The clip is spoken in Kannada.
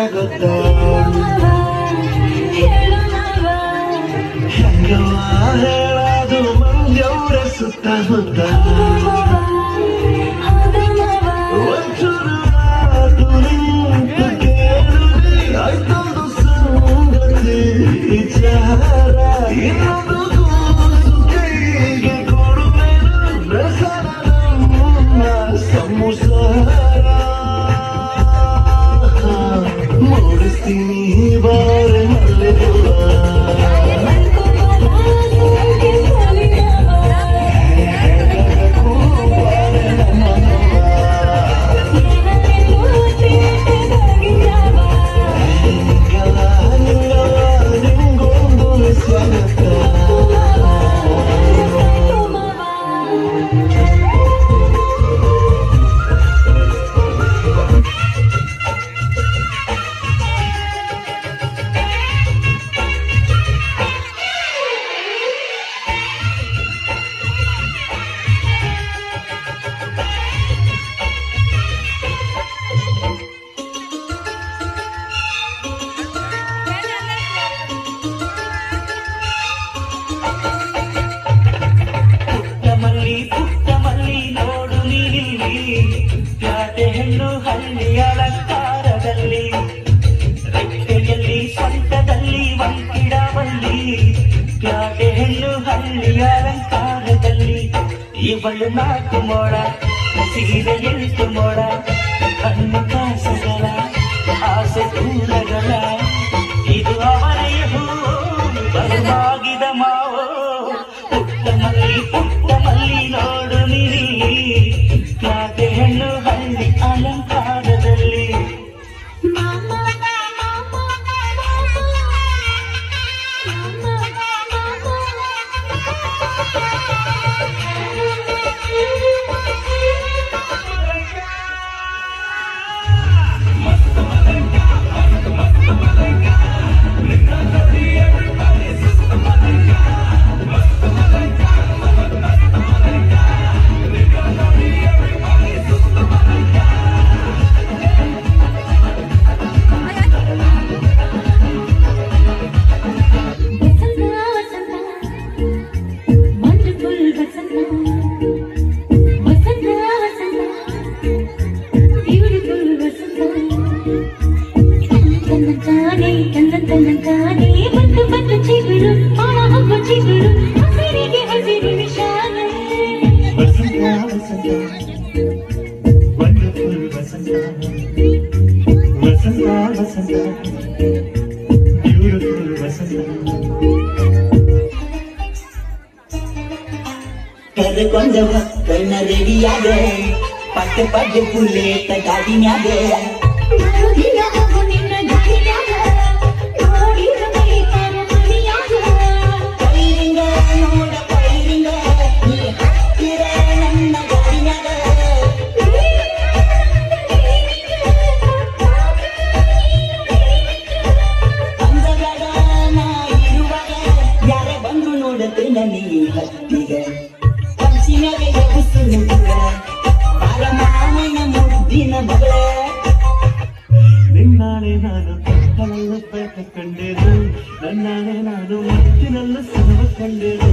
ಗೊತ್ತ ಹೆಂಗವ ಹೇಳೋದು ಮಂಗ್ಯವ್ರ ಸುತ್ತಮುತ್ತ ಒಂಚೂರು ಮಾತು ನಿಂತು ಕೇಳುವೆ ಆಯ್ತೊಂದು ಸಂಗತಿ ವಿಚಾರ ಇನ್ನೊಂದು ಕೂಸು ಕೈಗೆ ಕೊಡುವೆನು ಬೆಸರ ನಮ್ಮ ಸಂಸಾರ ಮೂಡಿಸ್ತೀನಿ ಬಾರೆ ಮಲ್ಲೆ ಪ್ಯಾಟೆ ಹೆಣ್ಣು ಹಳ್ಳಿಯ ಅಲಂಕಾರದಲ್ಲಿ ರೆಕ್ಕೆಯಲ್ಲಿ ಸ್ವಂತದಲ್ಲಿ ಒಂಟಿಡಬಲ್ಲಿ ಪ್ಯಾಟೆ ಹೆಣ್ಣು ಹಳ್ಳಿಯ ಅಲಂಕಾರದಲ್ಲಿ ಇವಳು ನಾಲ್ಕು ಮೋಡ ಸೀರೆ ಎಂಟು ಮೋಡ ಕಣ್ಣು ಕಾಸಗಳ ಆಸೆ ದೂರಗಳ ಇದು ಅವನೆಯ ಹೂ ಬಲವಾಗಿದ ಮಾವೋ ಪುಟ್ಟ ಮಲ್ಲಿ ನೋಡು ನಿರಿ ಪ್ಯಾಟೆ ಹೆಣ್ಣು ಹಳ್ಳಿ ಅಲಂಕಾರದಲ್ಲಿ ಕೊಂದ ಮಕ್ಕಳನ್ನ ರೆಡಿಯಾಗ ಪಟ್ಟೆ ಪಡ್ಡೆ ಬುಲ್ಲೇಟ ಗಾಡಿನ್ಯಾಗ ನಿನ್ನಾಳೆ ನಾನು ಕತ್ತಲಲ್ಲ ಬೇಕ ಕಂಡೆನು ನನ್ನಾಳೆ ನಾನು ಮತ್ತಿನಲ್ಲ ಸಲವ ಕಂಡೆನು